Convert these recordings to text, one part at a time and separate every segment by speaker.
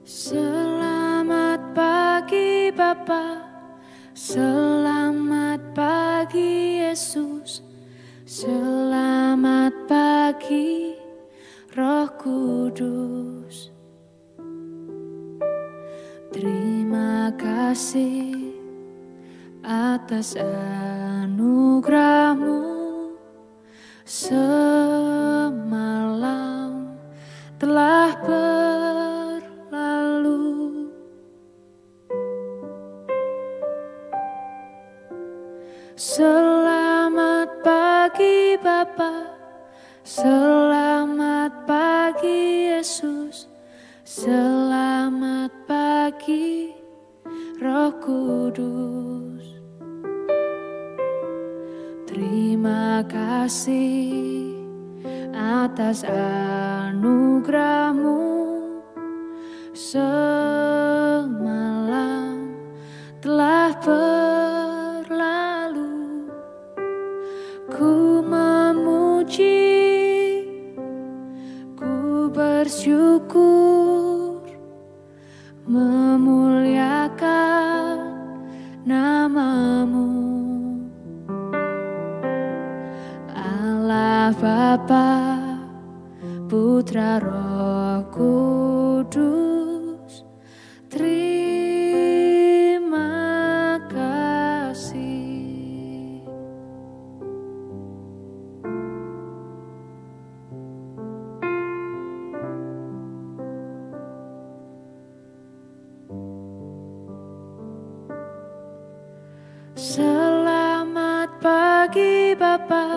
Speaker 1: Selamat pagi Bapa, selamat pagi Yesus, selamat pagi Roh Kudus. Terima kasih atas anugerah-Mu, semalam telah berlalu. Selamat pagi Bapa, selamat pagi Yesus, selamat pagi Roh Kudus. Terima kasih atas anugerah-Mu, semalam telah berlalu. Ku memuji, ku bersyukur, memuliakan nama-Mu. Allah Bapa, Putra Roh Kudus, terima kasih. Selamat pagi Bapa,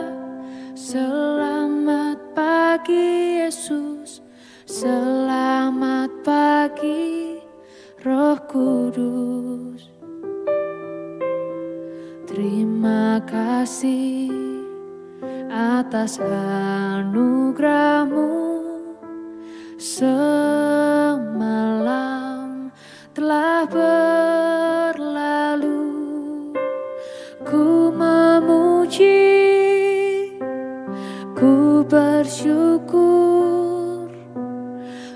Speaker 1: selamat pagi Yesus, selamat pagi Roh Kudus. Terima kasih atas anugerah-Mu, semalam telah berlalu. Ku memuji, ku bersyukur,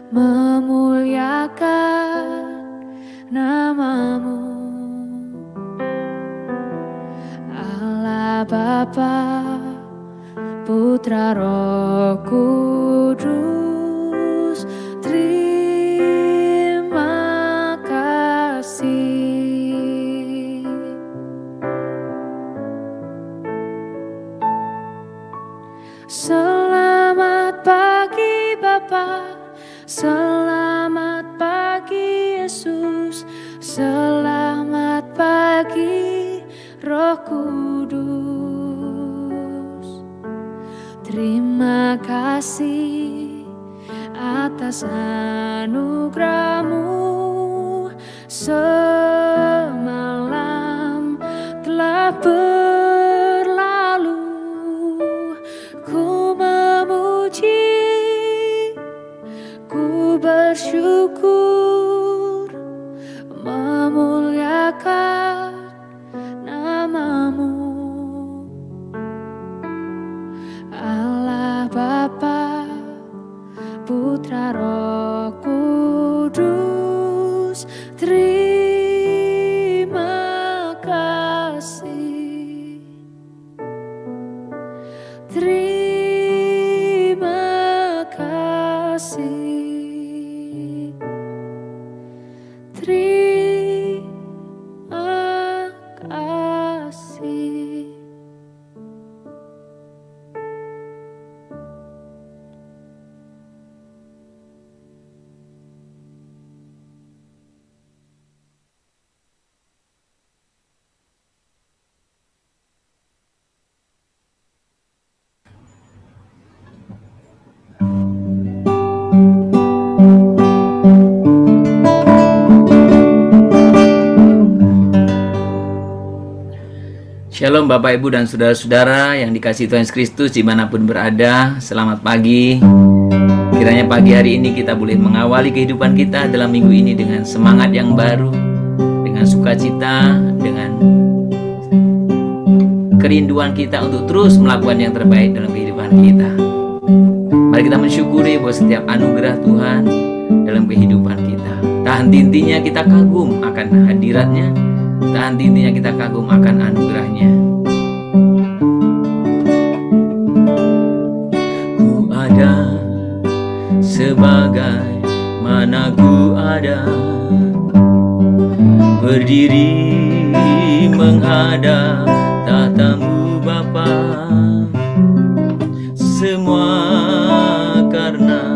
Speaker 1: memuliakan nama-Mu. Allah Bapa, Putra Roh Kudus, terima kasih. Selamat pagi Bapa, selamat pagi Yesus, selamat pagi Roh Kudus. Terima kasih atas anugerah-Mu, semalam telah berlalu. Ku memuji, ku bersyukur, memuliakan nama-Mu. Allah Bapa, Putra Roh Kudus, terima kasih. Terima kasih. Terima kasih.
Speaker 2: Shalom Bapak Ibu dan Saudara-saudara yang dikasihi Tuhan Yesus Kristus dimanapun berada. Selamat pagi. Kiranya pagi hari ini kita boleh mengawali kehidupan kita dalam minggu ini dengan semangat yang baru, dengan sukacita, dengan kerinduan kita untuk terus melakukan yang terbaik dalam kehidupan kita. Mari kita mensyukuri bahwa setiap anugerah Tuhan dalam kehidupan kita. Tak henti-hentinya kita kagum akan hadiratnya, tak henti-hentinya kita kagum akan anugerahnya. Ku ada sebagai mana ku ada, berdiri menghadap tatamu Bapa. Semua karena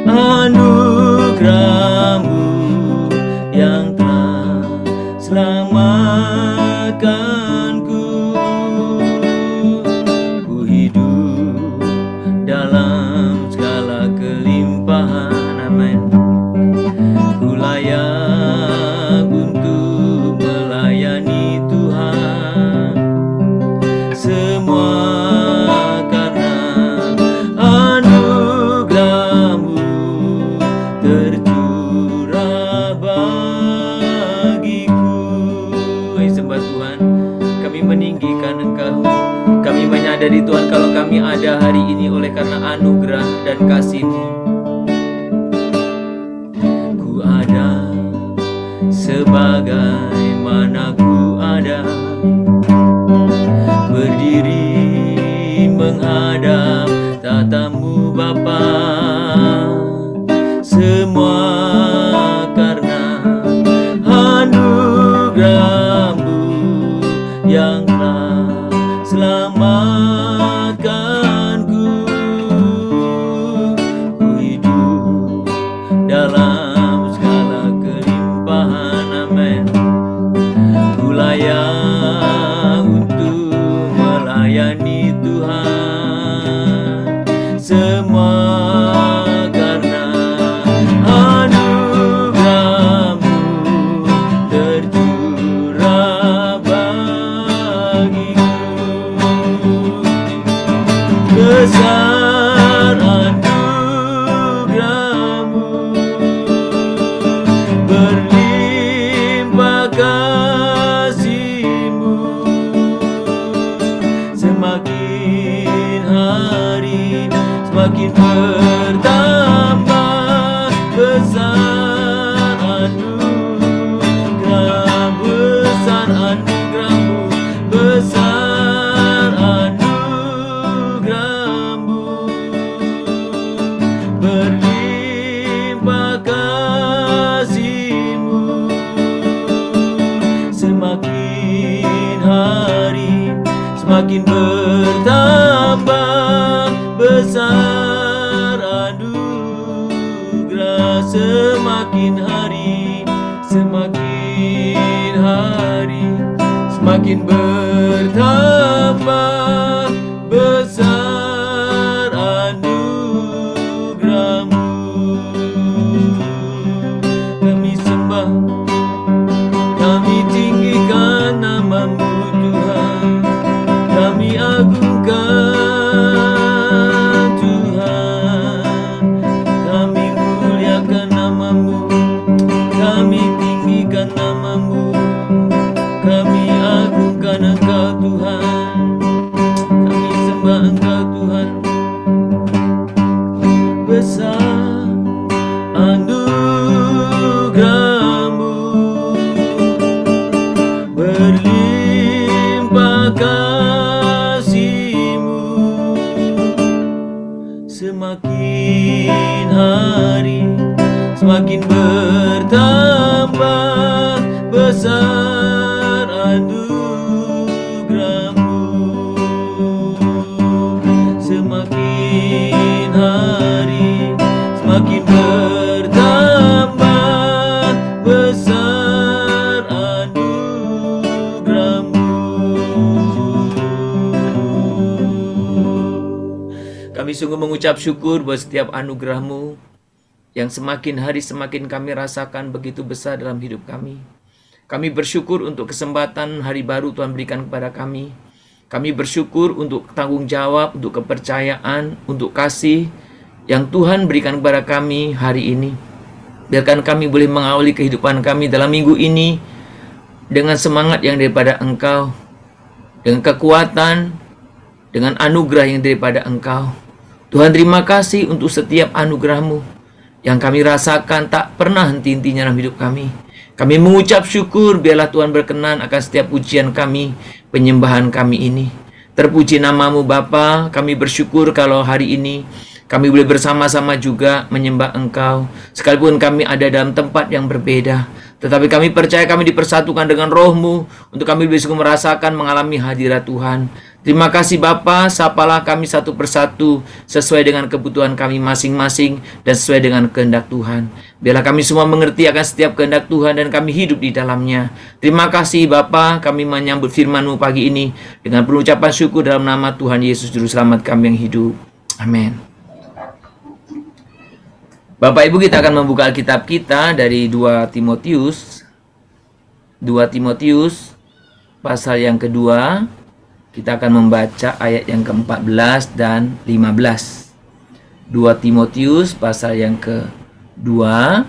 Speaker 2: anugerah-Mu yang telah selamatkanku. Ku hidup dalam segala kelimpahan, amin. Ku layak untuk melayani Tuhan. Semua karena anugerah-Mu tercurah bagiku. Sembah Tuhan, kami meninggikan Engkau. Kami menyadari Tuhan kalau kami ada hari ini oleh karena anugerah dan kasih-Mu. Ku ada sebagaimana ku ada, berdiri menghadap tatamu Bapa. Semua karena anugerah-Mu yang telah selamatkanku. Ku hidup dalam segala kelimpahan, amin. Ku layak untuk melayani Tuhan. Semua karena anugerah-Mu tercurah bagiku. Besar anugerah-Mu, berlimpah kasih-Mu. Semakin hari semakin bertambah besar anugerah-Mu, besar anugerah-Mu, besar anugerah-Mu, berlimpah kasih-Mu. Semakin hari semakin bertambah besar anugerah. Semakin hari semakin bertambah besar anugerah-Mu. Kami sembah, kami tinggikan nama-Mu Tuhan. Kami agungkan Tuhan, kami muliakan nama-Mu, kami tinggikan nama-Mu, kami agungkan Engkau Tuhan, kami sembah Engkau Tuhan. Besar anugerah-Mu, berlimpah kasih-Mu. Semakin hari semakin bertambah besar anugerah-Mu. Semakin hari semakin bertambah besar anugerah-Mu. Kami sungguh mengucap syukur buat setiap anugerah-Mu yang semakin hari semakin kami rasakan begitu besar dalam hidup kami. Kami bersyukur untuk kesempatan hari baru Tuhan berikan kepada kami. Kami bersyukur untuk tanggung jawab, untuk kepercayaan, untuk kasih yang Tuhan berikan kepada kami hari ini. Biarkan kami boleh mengawali kehidupan kami dalam minggu ini dengan semangat yang daripada Engkau, dengan kekuatan, dengan anugerah yang daripada Engkau. Tuhan, terima kasih untuk setiap anugerah-Mu. yang kami rasakan tak pernah henti-hentinya dalam hidup kami. Kami mengucap syukur, biarlah Tuhan berkenan akan setiap pujian kami, penyembahan kami ini. Terpuji namamu Bapa, kami bersyukur kalau hari ini kami boleh bersama-sama juga menyembah Engkau. Sekalipun kami ada dalam tempat yang berbeda, tetapi kami percaya kami dipersatukan dengan Roh-Mu untuk kami bisa merasakan mengalami hadirat Tuhan. Terima kasih Bapa, sapalah kami satu persatu sesuai dengan kebutuhan kami masing-masing dan sesuai dengan kehendak Tuhan. Biarlah kami semua mengerti akan setiap kehendak Tuhan dan kami hidup di dalamnya. Terima kasih Bapa, kami menyambut firman-Mu pagi ini dengan penuh ucapan syukur dalam nama Tuhan Yesus Juru Selamat kami yang hidup. Amin. Bapak Ibu, kita akan membuka Alkitab kita dari 2 Timotius. 2 Timotius pasal yang kedua. Kita akan membaca ayat yang ke-14 dan 15. 2 Timotius pasal yang kedua,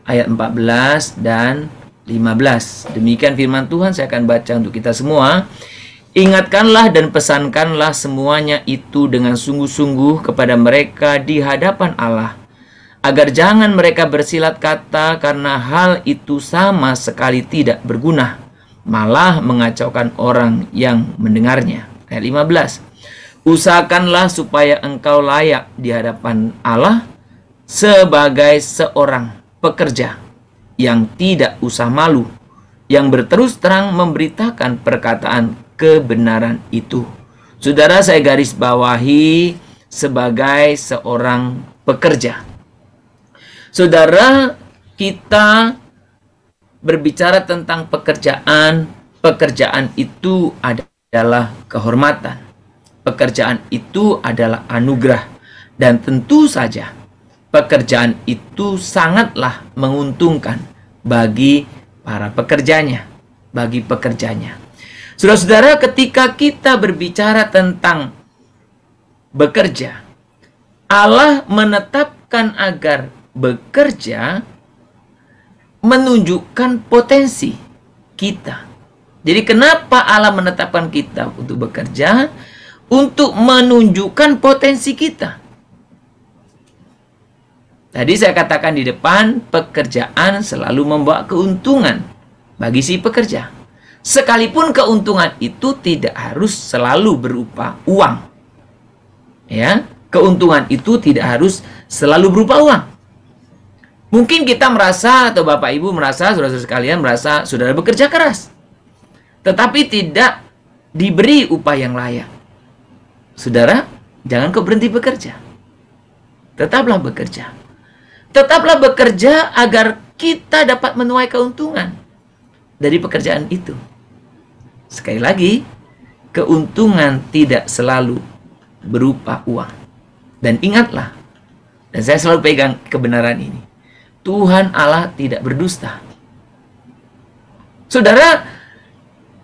Speaker 2: ayat 14 dan 15. Demikian firman Tuhan, saya akan baca untuk kita semua. Ingatkanlah dan pesankanlah semuanya itu dengan sungguh-sungguh kepada mereka di hadapan Allah, agar jangan mereka bersilat kata karena hal itu sama sekali tidak berguna, malah mengacaukan orang yang mendengarnya. Ayat 15. Usahakanlah supaya engkau layak di hadapan Allah sebagai seorang pekerja yang tidak usah malu, yang berterus terang memberitakan perkataan kebenaran itu. Saudara, saya garis bawahi sebagai seorang pekerja. Saudara, kita berbicara tentang pekerjaan. Pekerjaan itu adalah kehormatan. Pekerjaan itu adalah anugerah. Dan tentu saja pekerjaan itu sangatlah menguntungkan bagi para pekerjanya, bagi pekerjanya. Saudara-saudara, ketika kita berbicara tentang bekerja, Allah menetapkan agar bekerja menunjukkan potensi kita. Jadi kenapa Allah menetapkan kita untuk bekerja? Untuk menunjukkan potensi kita. Tadi saya katakan di depan, pekerjaan selalu membawa keuntungan bagi si pekerja. Sekalipun keuntungan itu tidak harus selalu berupa uang. Ya, keuntungan itu tidak harus selalu berupa uang. Mungkin kita merasa, atau Bapak Ibu merasa, saudara-saudara sekalian merasa saudara bekerja keras, tetapi tidak diberi upah yang layak. Saudara, jangan kau berhenti bekerja. Tetaplah bekerja. Tetaplah bekerja agar kita dapat menuai keuntungan dari pekerjaan itu. Sekali lagi, keuntungan tidak selalu berupa uang. Dan ingatlah, dan saya selalu pegang kebenaran ini, Tuhan Allah tidak berdusta. Saudara,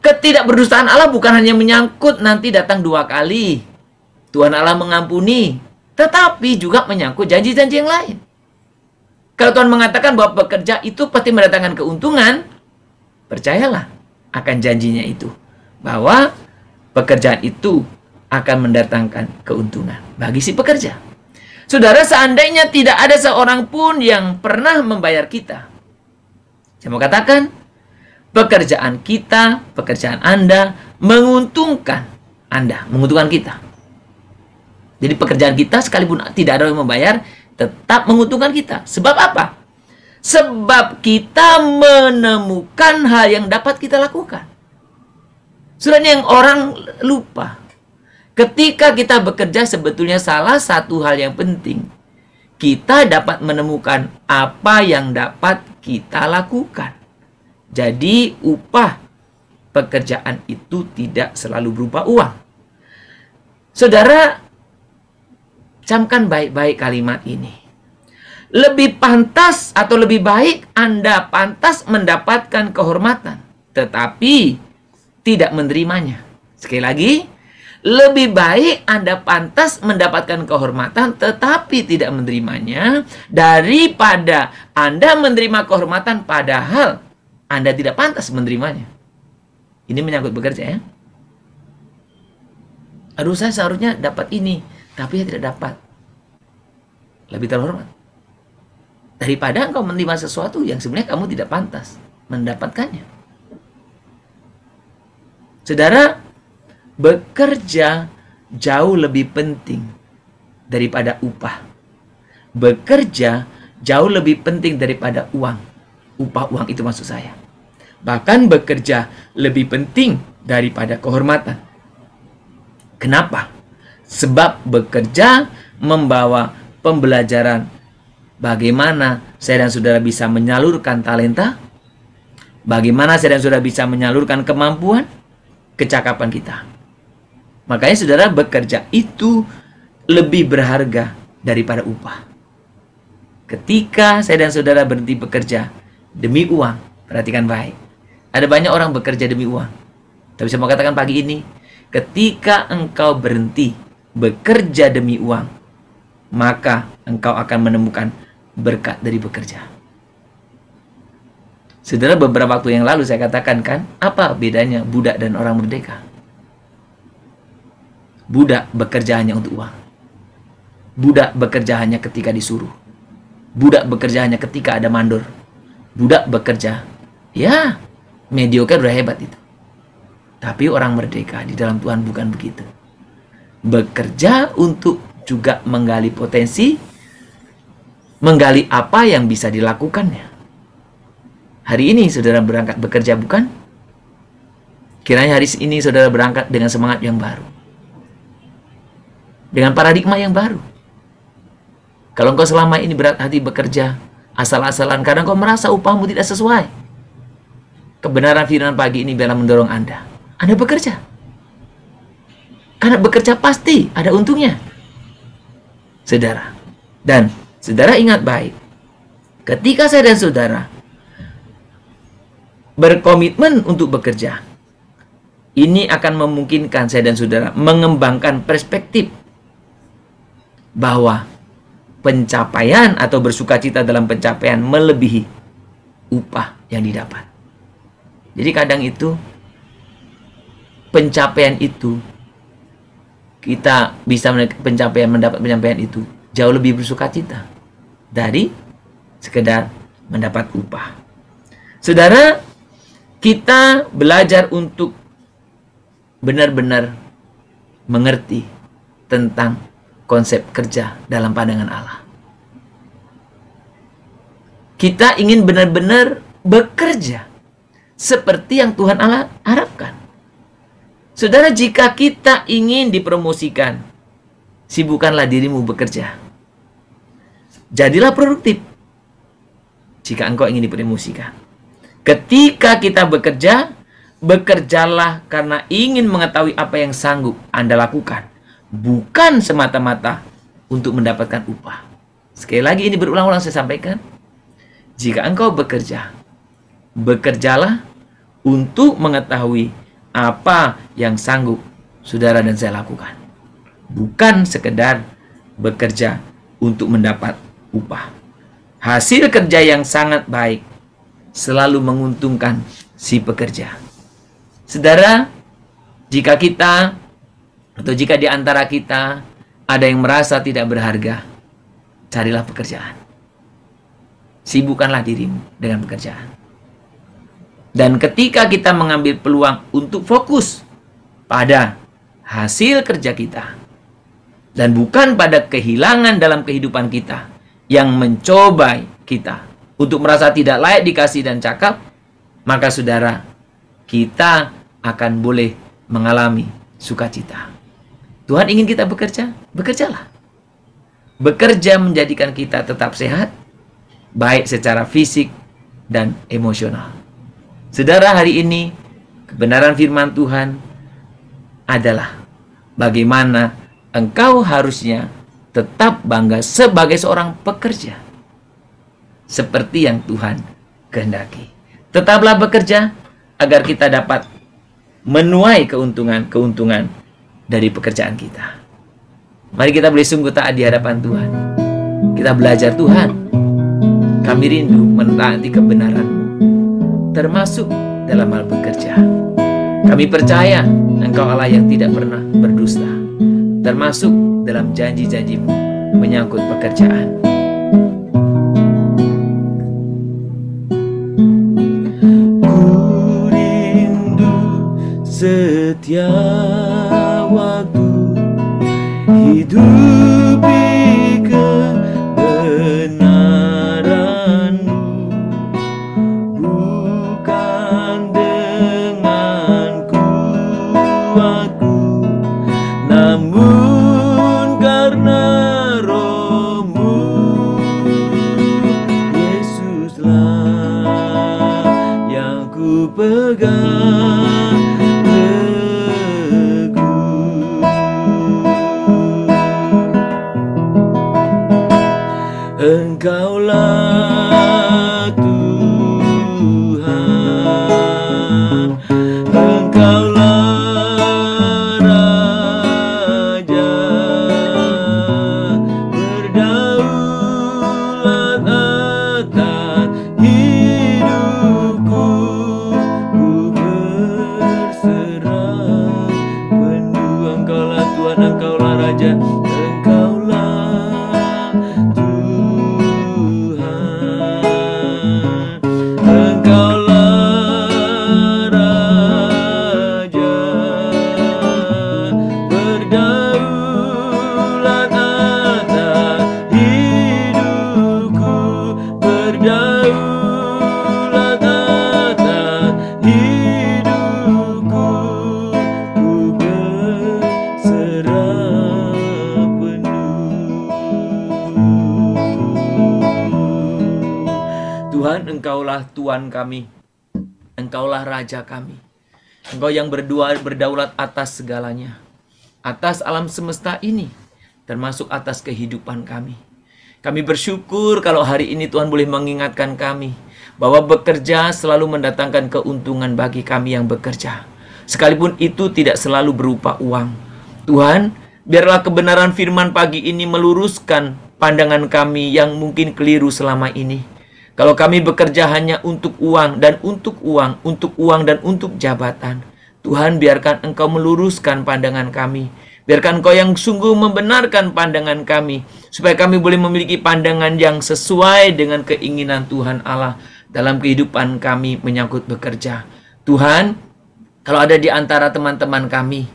Speaker 2: ketidakberdustaan Allah bukan hanya menyangkut nanti datang 2 kali Tuhan Allah mengampuni, tetapi juga menyangkut janji-janji yang lain. Kalau Tuhan mengatakan bahwa pekerja itu pasti mendatangkan keuntungan, percayalah akan janjinya itu, bahwa pekerjaan itu akan mendatangkan keuntungan bagi si pekerja. Saudara, seandainya tidak ada seorang pun yang pernah membayar kita, saya mau katakan, pekerjaan kita, pekerjaan Anda menguntungkan Anda, menguntungkan kita. Jadi pekerjaan kita sekalipun tidak ada yang membayar, tetap menguntungkan kita. Sebab apa? Sebab kita menemukan hal yang dapat kita lakukan. Sebenarnya yang orang lupa, ketika kita bekerja sebetulnya salah satu hal yang penting, kita dapat menemukan apa yang dapat kita lakukan. Jadi upah pekerjaan itu tidak selalu berupa uang. Saudara, camkan baik-baik kalimat ini. Lebih pantas atau lebih baik Anda pantas mendapatkan kehormatan, tetapi tidak menerimanya. Sekali lagi, lebih baik Anda pantas mendapatkan kehormatan tetapi tidak menerimanya, daripada Anda menerima kehormatan padahal Anda tidak pantas menerimanya. Ini menyangkut bekerja, ya. Aduh, saya seharusnya dapat ini, tapi saya tidak dapat. Lebih terhormat. daripada engkau menerima sesuatu yang sebenarnya kamu tidak pantas mendapatkannya. Saudara, bekerja jauh lebih penting daripada upah. Bekerja jauh lebih penting daripada uang. Upah uang itu maksud saya. Bahkan bekerja lebih penting daripada kehormatan. Kenapa? Sebab bekerja membawa pembelajaran bagaimana saya dan saudara bisa menyalurkan talenta, bagaimana saya dan saudara bisa menyalurkan kemampuan, kecakapan kita. Makanya saudara, bekerja itu lebih berharga daripada upah. Ketika saya dan saudara berhenti bekerja demi uang, perhatikan baik. Ada banyak orang bekerja demi uang. Tapi saya mau katakan pagi ini, ketika engkau berhenti bekerja demi uang, maka engkau akan menemukan berkat dari bekerja. Saudara, beberapa waktu yang lalu saya katakan kan, apa bedanya budak dan orang merdeka? Budak bekerja hanya untuk uang. Budak bekerja hanya ketika disuruh. Budak bekerja hanya ketika ada mandor. Budak bekerja, ya mediocre udah hebat itu. Tapi orang merdeka di dalam Tuhan bukan begitu. Bekerja untuk juga menggali potensi, menggali apa yang bisa dilakukannya. Hari ini saudara berangkat bekerja, bukan? Kiranya hari ini saudara berangkat dengan semangat yang baru, dengan paradigma yang baru. Kalau engkau selama ini berat hati bekerja asal-asalan karena engkau merasa upahmu tidak sesuai, kebenaran firman pagi ini biarlah mendorong Anda bekerja. Karena bekerja pasti ada untungnya, saudara. Dan saudara ingat baik, ketika saya dan saudara berkomitmen untuk bekerja, ini akan memungkinkan saya dan saudara mengembangkan perspektif bahwa pencapaian atau bersukacita dalam pencapaian melebihi upah yang didapat. Jadi kadang itu pencapaian itu kita bisa mendapat pencapaian itu jauh lebih bersukacita dari sekedar mendapat upah. Saudara, kita belajar untuk benar-benar mengerti tentang konsep kerja dalam pandangan Allah. Kita ingin benar-benar bekerja seperti yang Tuhan Allah harapkan. Saudara, jika kita ingin dipromosikan, sibukkanlah dirimu bekerja. Jadilah produktif jika engkau ingin dipromosikan. Ketika kita bekerja, bekerjalah karena ingin mengetahui apa yang sanggup Anda lakukan, bukan semata-mata untuk mendapatkan upah. Sekali lagi ini berulang-ulang saya sampaikan. Jika engkau bekerja, bekerjalah untuk mengetahui apa yang sanggup saudara dan saya lakukan, bukan sekedar bekerja untuk mendapat upah. Hasil kerja yang sangat baik selalu menguntungkan si pekerja. Saudara, jika kita atau jika di antara kita ada yang merasa tidak berharga, carilah pekerjaan. Sibukkanlah dirimu dengan pekerjaan. Dan ketika kita mengambil peluang untuk fokus pada hasil kerja kita dan bukan pada kehilangan dalam kehidupan kita yang mencobai kita untuk merasa tidak layak dikasih dan cakap, maka saudara, kita akan boleh mengalami sukacita. Tuhan ingin kita bekerja, bekerjalah. Bekerja menjadikan kita tetap sehat, baik secara fisik dan emosional. Saudara, hari ini kebenaran firman Tuhan adalah bagaimana engkau harusnya tetap bangga sebagai seorang pekerja seperti yang Tuhan kehendaki. Tetaplah bekerja agar kita dapat menuai keuntungan dari pekerjaan kita. Mari kita boleh sungguh taat di hadapan Tuhan. Kita belajar, Tuhan, kami rindu mentaati kebenaran-Mu, termasuk dalam hal bekerja. Kami percaya Engkau Allah yang tidak pernah berdusta, termasuk dalam janji-janji-Mu menyangkut pekerjaan. Engkaulah Tuhan, Engkaulah Raja, berdaulat atas hidupku, ku berserah penuh. Engkaulah Tuhan, Engkaulah Raja, Tuhan, Engkaulah Tuhan kami, Engkaulah Raja kami. Engkau yang berdaulat atas segalanya, atas alam semesta ini, termasuk atas kehidupan kami. Kami bersyukur kalau hari ini Tuhan boleh mengingatkan kami bahwa bekerja selalu mendatangkan keuntungan bagi kami yang bekerja, sekalipun itu tidak selalu berupa uang. Tuhan, biarlah kebenaran firman pagi ini meluruskan pandangan kami yang mungkin keliru selama ini. Kalau kami bekerja hanya untuk uang dan untuk uang, untuk uang dan untuk jabatan, Tuhan, biarkan Engkau meluruskan pandangan kami. Biarkan Engkau yang sungguh membenarkan pandangan kami, supaya kami boleh memiliki pandangan yang sesuai dengan keinginan Tuhan Allah dalam kehidupan kami menyangkut bekerja. Tuhan, kalau ada di antara teman-teman kami,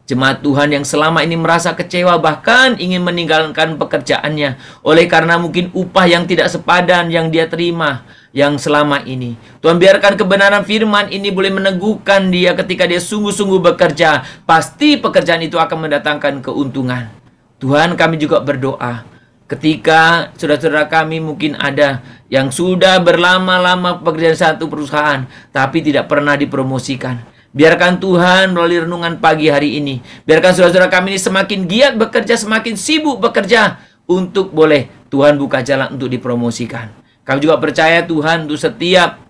Speaker 2: jemaat Tuhan yang selama ini merasa kecewa, bahkan ingin meninggalkan pekerjaannya oleh karena mungkin upah yang tidak sepadan yang dia terima yang selama ini. Tuhan, biarkan kebenaran firman ini boleh meneguhkan dia ketika dia sungguh-sungguh bekerja. Pasti pekerjaan itu akan mendatangkan keuntungan. Tuhan, kami juga berdoa ketika saudara-saudara kami mungkin ada yang sudah berlama-lama pekerjaan satu perusahaan tapi tidak pernah dipromosikan. Biarkan Tuhan melalui renungan pagi hari ini, biarkan saudara-saudara kami ini semakin giat bekerja, semakin sibuk bekerja, untuk boleh Tuhan buka jalan untuk dipromosikan. Kami juga percaya Tuhan untuk setiap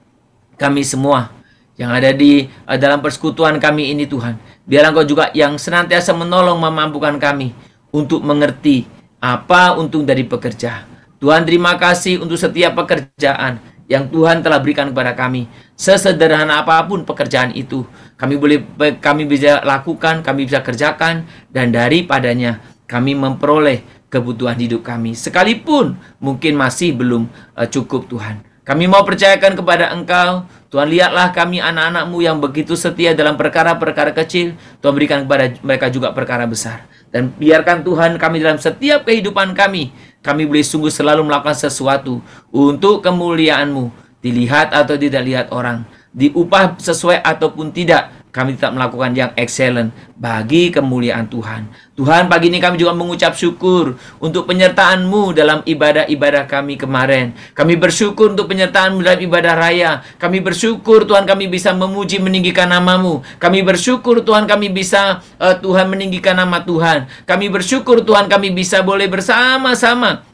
Speaker 2: kami semua yang ada di dalam persekutuan kami ini Tuhan. Biar Engkau juga yang senantiasa menolong memampukan kami untuk mengerti apa untung dari pekerja. Tuhan, terima kasih untuk setiap pekerjaan yang Tuhan telah berikan kepada kami. Sesederhana apapun pekerjaan itu, kami bisa lakukan, kami bisa kerjakan, dan daripadanya kami memperoleh kebutuhan hidup kami. Sekalipun mungkin masih belum cukup Tuhan. Kami mau percayakan kepada Engkau. Tuhan, lihatlah kami anak-anak-Mu yang begitu setia dalam perkara-perkara kecil. Tuhan, berikan kepada mereka juga perkara besar. Dan biarkan Tuhan kami dalam setiap kehidupan kami boleh sungguh selalu melakukan sesuatu untuk kemuliaan-Mu. Dilihat atau tidak lihat orang, diupah sesuai ataupun tidak, kami tetap melakukan yang excellent bagi kemuliaan Tuhan. Tuhan, pagi ini kami juga mengucap syukur untuk penyertaan-Mu dalam ibadah-ibadah kami kemarin. Kami bersyukur untuk penyertaan-Mu dalam ibadah raya. Kami bersyukur Tuhan kami bisa memuji meninggikan nama-Mu. Kami bersyukur Tuhan kami bisa Tuhan meninggikan nama Tuhan. Kami bersyukur Tuhan kami bisa boleh bersama-sama,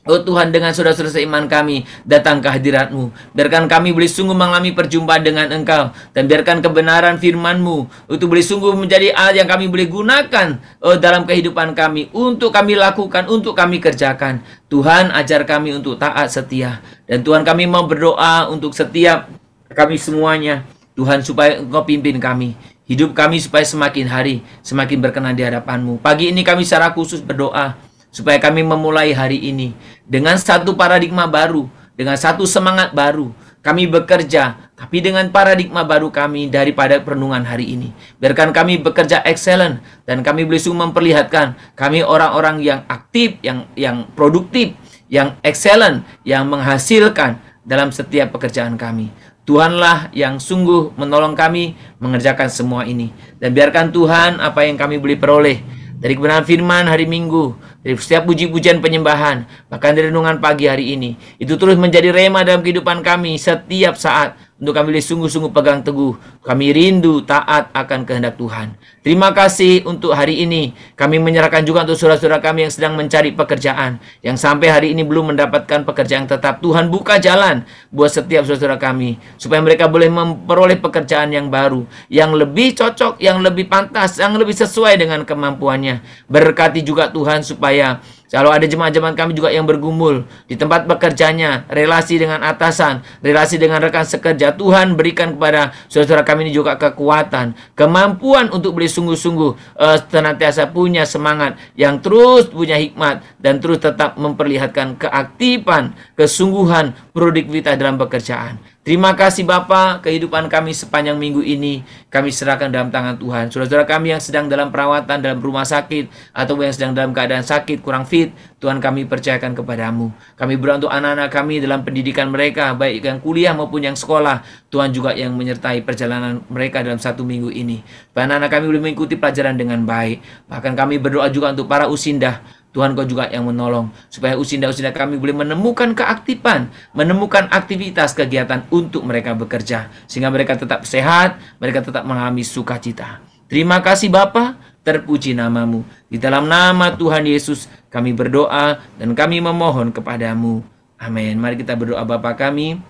Speaker 2: oh Tuhan, dengan saudara-saudara seiman kami datang ke hadirat-Mu. Biarkan kami boleh sungguh mengalami perjumpaan dengan Engkau. Dan biarkan kebenaran firman-Mu itu boleh sungguh menjadi hal yang kami boleh gunakan dalam kehidupan kami. Untuk kami lakukan, untuk kami kerjakan. Tuhan, ajar kami untuk taat setia. Dan Tuhan, kami mau berdoa untuk setiap kami semuanya. Tuhan, supaya Engkau pimpin kami. Hidup kami supaya semakin hari semakin berkenan di hadapan-Mu. Pagi ini kami secara khusus berdoa supaya kami memulai hari ini dengan satu paradigma baru, dengan satu semangat baru. Kami bekerja, tapi dengan paradigma baru kami daripada perenungan hari ini. Biarkan kami bekerja excellent, dan kami boleh sungguh memperlihatkan kami orang-orang yang aktif, yang produktif, yang excellent, yang menghasilkan dalam setiap pekerjaan kami. Tuhanlah yang sungguh menolong kami mengerjakan semua ini. Dan biarkan Tuhan apa yang kami boleh peroleh dari kebenaran firman hari Minggu, dari setiap puji-pujian penyembahan, bahkan dari renungan pagi hari ini, itu terus menjadi rema dalam kehidupan kami setiap saat, untuk kami boleh sungguh-sungguh pegang teguh. Kami rindu taat akan kehendak Tuhan. Terima kasih untuk hari ini. Kami menyerahkan juga untuk saudara-saudara kami yang sedang mencari pekerjaan, yang sampai hari ini belum mendapatkan pekerjaan tetap. Tuhan buka jalan buat setiap saudara kami, supaya mereka boleh memperoleh pekerjaan yang baru, yang lebih cocok, yang lebih pantas, yang lebih sesuai dengan kemampuannya. Berkati juga Tuhan supaya kalau ada jemaat-jemaat kami juga yang bergumul di tempat bekerjanya, relasi dengan atasan, relasi dengan rekan sekerja, Tuhan berikan kepada saudara kami ini juga kekuatan, kemampuan untuk boleh sungguh-sungguh senantiasa punya semangat, yang terus punya hikmat, dan terus tetap memperlihatkan keaktifan, kesungguhan, produktivitas dalam pekerjaan. Terima kasih Bapa, kehidupan kami sepanjang minggu ini kami serahkan dalam tangan Tuhan. Saudara-saudara kami yang sedang dalam perawatan dalam rumah sakit, atau yang sedang dalam keadaan sakit, kurang fit, Tuhan kami percayakan kepadamu. Kami berdoa untuk anak-anak kami dalam pendidikan mereka, baik yang kuliah maupun yang sekolah. Tuhan juga yang menyertai perjalanan mereka dalam satu minggu ini. Anak-anak kami boleh mengikuti pelajaran dengan baik. Bahkan kami berdoa juga untuk para usindah. Tuhan Kau juga yang menolong, supaya usinda-usinda kami boleh menemukan keaktifan, menemukan aktivitas kegiatan untuk mereka bekerja, sehingga mereka tetap sehat, mereka tetap mengalami sukacita. Terima kasih Bapa, terpuji namamu. Di dalam nama Tuhan Yesus kami berdoa dan kami memohon kepadamu. Amin. Mari kita berdoa. Bapa kami,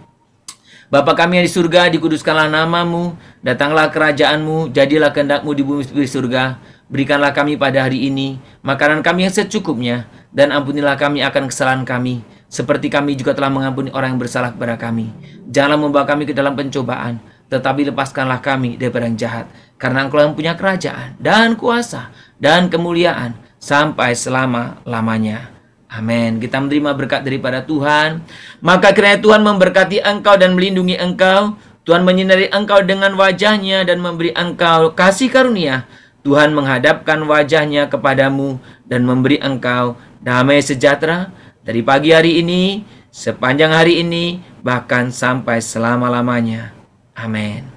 Speaker 2: Bapa kami yang di surga, dikuduskanlah namamu, datanglah kerajaanmu, jadilah kehendakmu di bumi seperti di surga. Berikanlah kami pada hari ini makanan kami yang secukupnya, dan ampunilah kami akan kesalahan kami, seperti kami juga telah mengampuni orang yang bersalah kepada kami. Janganlah membawa kami ke dalam pencobaan, tetapi lepaskanlah kami daripada yang jahat. Karena Engkau yang punya kerajaan dan kuasa dan kemuliaan sampai selama-lamanya. Amin. Kita menerima berkat daripada Tuhan. Maka kiranya Tuhan memberkati engkau dan melindungi engkau. Tuhan menyinari engkau dengan wajahnya dan memberi engkau kasih karunia. Tuhan menghadapkan wajahnya kepadamu dan memberi engkau damai sejahtera dari pagi hari ini, sepanjang hari ini, bahkan sampai selama-lamanya. Amin.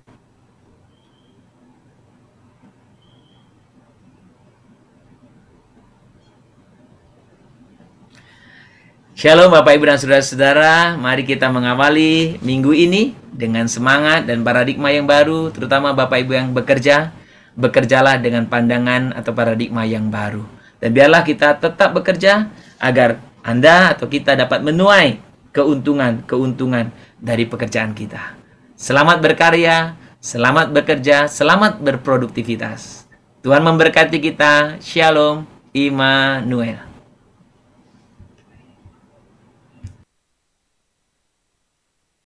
Speaker 2: Shalom Bapak Ibu dan Saudara-saudara, mari kita mengawali minggu ini dengan semangat dan paradigma yang baru, terutama Bapak Ibu yang bekerja. Bekerjalah dengan pandangan atau paradigma yang baru. Dan biarlah kita tetap bekerja agar Anda atau kita dapat menuai keuntungan dari pekerjaan kita. Selamat berkarya, selamat bekerja, selamat berproduktivitas. Tuhan memberkati kita. Shalom, Immanuel.